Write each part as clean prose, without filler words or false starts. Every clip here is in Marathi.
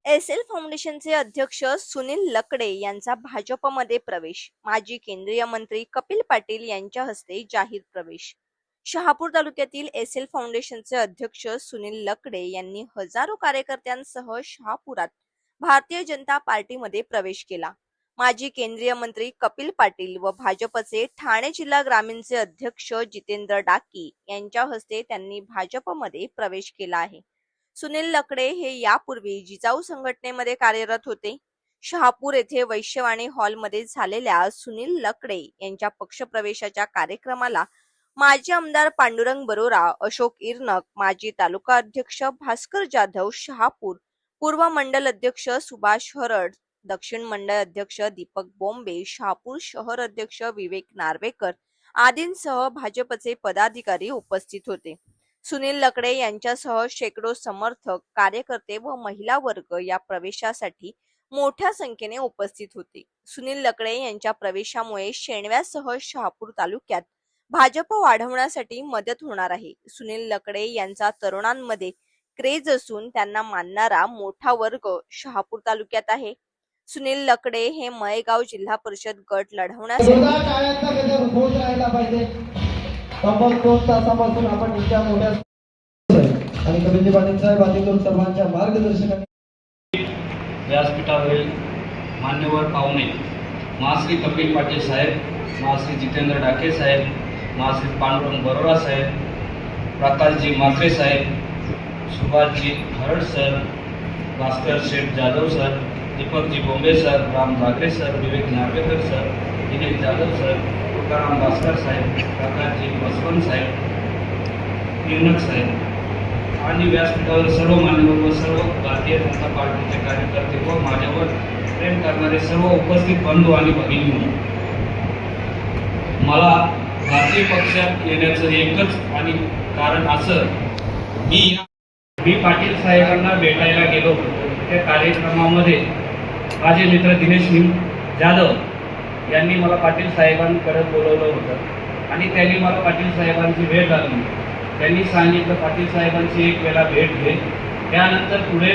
एसएल फाउंडेशनचे अध्यक्ष सुनील लकडे यांचा भाजपमध्ये प्रवेश. माजी केंद्रीय मंत्री कपिल पाटील यांच्या हस्ते जाहीर प्रवेश. शहापूर तालुक्यातील एसएल फाउंडेशनचे अध्यक्ष सुनील लकडे यांनी हजारो कार्यकर्त्यांसह शहापुरात भारतीय जनता पार्टीमध्ये प्रवेश केला. माजी केंद्रीय मंत्री कपिल पाटील व भाजपचे ठाणे जिल्हा ग्रामीणचे अध्यक्ष जितेंद्र डाकी यांच्या हस्ते त्यांनी भाजपमध्ये प्रवेश केला आहे. सुनील लकडे हे यापूर्वी जिजाऊ संघटनेमध्ये कार्यरत होते. शहापूर येथे वैश्यवाणी हॉलमध्ये झालेल्या सुनील लकडे यांच्या पक्षप्रवेशाच्या कार्यक्रमाला माजी आमदार पांडुरंग बरोरा, अशोक इरनक, माजी तालुका अध्यक्ष भास्कर जाधव शहापूर, पूर्व मंडल अध्यक्ष सुभाष हरड, दक्षिण मंडळ अध्यक्ष दीपक बोंबे, शहापूर शहर अध्यक्ष विवेक नार्वेकर आदींसह भाजपचे पदाधिकारी उपस्थित होते. सुनील लकडे यांच्यासह शेकडो समर्थक, कार्यकर्ते व महिला वर्ग या प्रवेशासाठी मोठ्या संख्येने उपस्थित होते. सुनील लकडे यांच्या प्रवेशामुळे शेणव्यासह शहापूर तालुक्यात भाजप वाढवण्यासाठी मदत होणार आहे. सुनील लकडे यांचा तरुणांमध्ये क्रेज असून त्यांना मानणारा मोठा वर्ग शहापूर तालुक्यात आहे. सुनील लकडे हे मळेगाव जिल्हा परिषद गट लढवण्यासाठी तब्बल 2 तासापासून आपण इतक्या मोठ्या आणि कविंद्र पाटील साहेब अधिकारी सर्वांच्या मार्गदर्शनाने व्यासपीठावरील मान्यवर पाहुणे महाश्री कपिल पाटील साहेब, महाश्री जितेंद्र डाके साहेब, महाश्री पांडुरंग बरोरा साहेब, प्रकाशजी मात्रे साहेब, Subhashji Harad sir, Bhaskar Sheth Jadhav sir, Deepakji Bombe sir, Ram Thackeray sir, Vivek Narvekar sir, Dinesh Jadhav sir, Tukaram Bhaskar साहेब, प्रकाशजी बसवंत साहेब, इरनक साहेब आणि व्यासपीठावर सर्व मान्यवर व सर्व भारतीय जनता पार्टीचे कार्यकर्ते व माझ्यावर प्रेम करणारे सर्व उपस्थित बंधू आणि भगिनी, मला भारतीय पक्षात येण्याचं एकच आणि कारण असं मी पाटील साहेबांना भेटायला गेलो होतो. त्या कार्यक्रमामध्ये माझे मित्र दिनेश जाधव यांनी मला पाटील साहेबांकडे बोलवलं होतं आणि त्यांनी मला पाटील साहेबांची भेट झाली. त्यांनी सांगितलं, पाटील साहेबांची एक वेळा भेट घे, त्यानंतर पुढे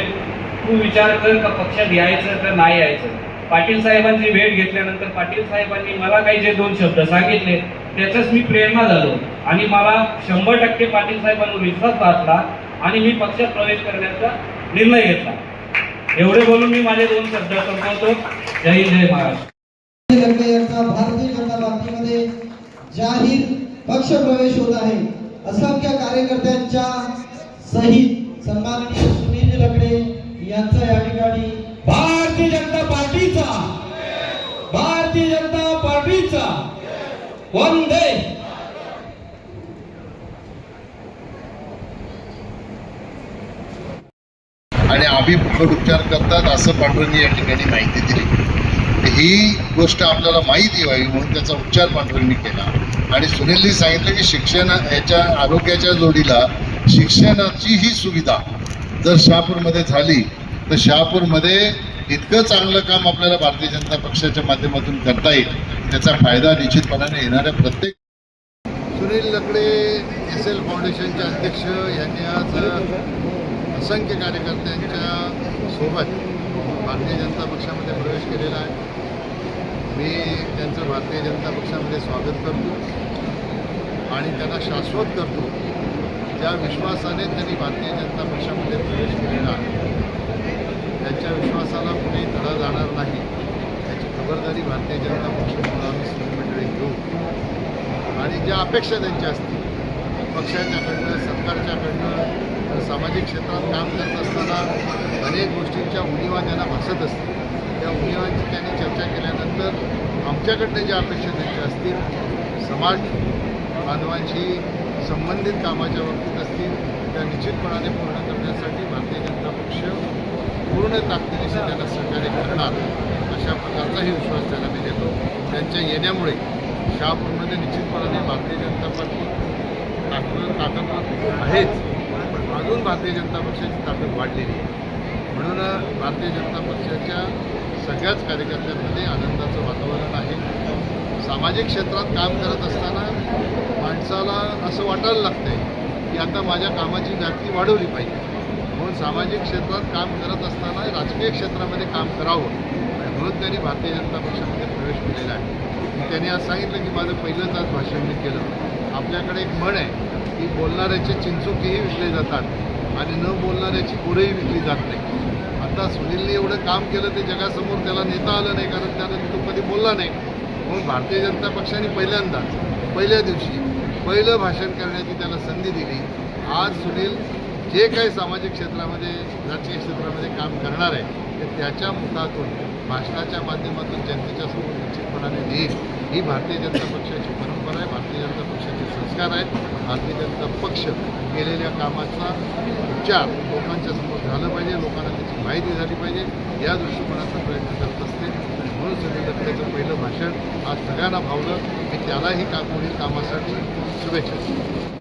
तू विचार कर का पक्षात यायचं का नाही यायचं. पाटील साहेबांची भेट घेतल्यानंतर पाटील साहेबांनी मला काही जे 2 शब्द सांगितले त्याचंच मी प्रेरणा झालो आणि मला 100% पाटील साहेबांवर विश्वास बसला आणि मी पक्षात प्रवेश करण्याचा निर्णय घेतला. एवढे बोलून मी माझे 2 शब्द संपवतो. जय हिंद, जय महाराष्ट्र. भारतीय जनता पार्टीमध्ये जाहीर पक्ष प्रवेश होत आहे. असंख्य कार्यकर्त्यांच्या सहित सन्माननीय सुनील लकडे यांचा या ठिकाणी भारतीय जनता पार्टीचा वंदे. आणि आम्ही फुकट उपचार करतात असं पांडुरंग या ठिकाणी माहिती दिली. ही गोष्ट आपल्याला माहिती व्हावी म्हणून त्याचा उपचार पांडुरंगनी केला. आणि सुनीलनी सांगितलं की शिक्षण याच्या आरोग्याच्या जोडीला शिक्षणाची ही सुविधा जर शहापूरमध्ये झाली तर शहापूरमध्ये इतकं चांगलं काम आपल्याला भारतीय जनता पक्षाच्या माध्यमातून करता येईल. त्याचा फायदा निश्चितपणाने येणाऱ्या प्रत्येक. सुनील लकडे एसएल फाउंडेशनचे अध्यक्ष यांनी आज असंख्य कार्यकर्त्यांच्या सोबत भारतीय जनता पक्षामध्ये प्रवेश केलेला आहे. मी त्यांचं भारतीय जनता पक्षामध्ये स्वागत करतो आणि त्यांना शाश्वत करतो ज्या विश्वासाने त्यांनी भारतीय जनता पक्षामध्ये प्रवेश केलेला आहे. त्यांच्या विश्वासाला कुठेही तडा जाणार नाही याची खबरदारी भारतीय जनता पक्षामुळे आम्ही सगळीकडे घेऊ आणि ज्या अपेक्षा त्यांच्या असतील पक्षाच्याकडनं, सरकारच्याकडनं, सामाजिक क्षेत्रात काम करत असताना अनेक गोष्टींच्या उणिवा त्यांना भासत असतील. त्या उणिवांची त्यांनी चर्चा केल्यानंतर आमच्याकडनं ज्या अपेक्षा त्यांच्या असतील समाज बांधवांशी संबंधित कामाच्या बाबतीत असतील त्या निश्चितपणाने पूर्ण करण्यासाठी भारतीय जनता पक्ष पूर्ण ताकदीने त्यांना सहकार्य करणार अशा प्रकारचाही विश्वास त्यांना मी देतो. त्यांच्या येण्यामुळे शहापूरमध्ये निश्चितपणाने भारतीय जनता पार्टी ताकद आहेच, पण अजून भारतीय जनता पक्षाची ताकद वाढलेली आहे. म्हणून भारतीय जनता पक्षाच्या सगळ्याच कार्यकर्त्यांमध्ये आनंदाचं वातावरण आहे. सामाजिक क्षेत्रात काम करत असताना माणसाला असं वाटायला लागतंय की आता माझ्या कामाची व्याप्ती वाढवली पाहिजे. म्हणून सामाजिक क्षेत्रात काम करत असताना राजकीय क्षेत्रामध्ये काम करावं म्हणून त्यांनी भारतीय जनता पक्षामध्ये प्रवेश केलेला आहे. त्यांनी आज सांगितलं की माझं पहिलंच आज भाषण मी केलं. आपल्याकडे एक म्हण आहे की बोलणाऱ्याचे चिंचोकेही विकले जातात आणि न बोलणाऱ्याची गुरंही विकली जात नाही. आता सुनीलने एवढं काम केलं ते जगासमोर त्याला नेता आलं नाही, कारण त्यानं तो कधी बोलला नाही. म्हणून भारतीय जनता पक्षाने पहिल्यांदाच पहिल्या दिवशी पहिलं भाषण करण्याची त्याला संधी दिली. आज सुनील जे काही सामाजिक क्षेत्रामध्ये राजकीय क्षेत्रामध्ये काम करणार आहे ते त्याच्या मुखातून भाषणाच्या माध्यमातून जनतेच्या समोर निश्चितपणाने देईल. ही भारतीय जनता पक्षाची परंपरा आहे, भारतीय जनता पक्षाचे संस्कार आहेत. भारतीय जनता पक्ष केलेल्या कामाचा विचार लोकांच्या समोर झालं पाहिजे, लोकांना त्याची माहिती झाली पाहिजे या दृष्टिकोनाचा प्रयत्न करत असते. आणि म्हणून सुनील लकडेचं पहिलं भाषण आज सगळ्यांना भावलं. मी त्यालाही पुढील कामासाठी शुभेच्छा देतो.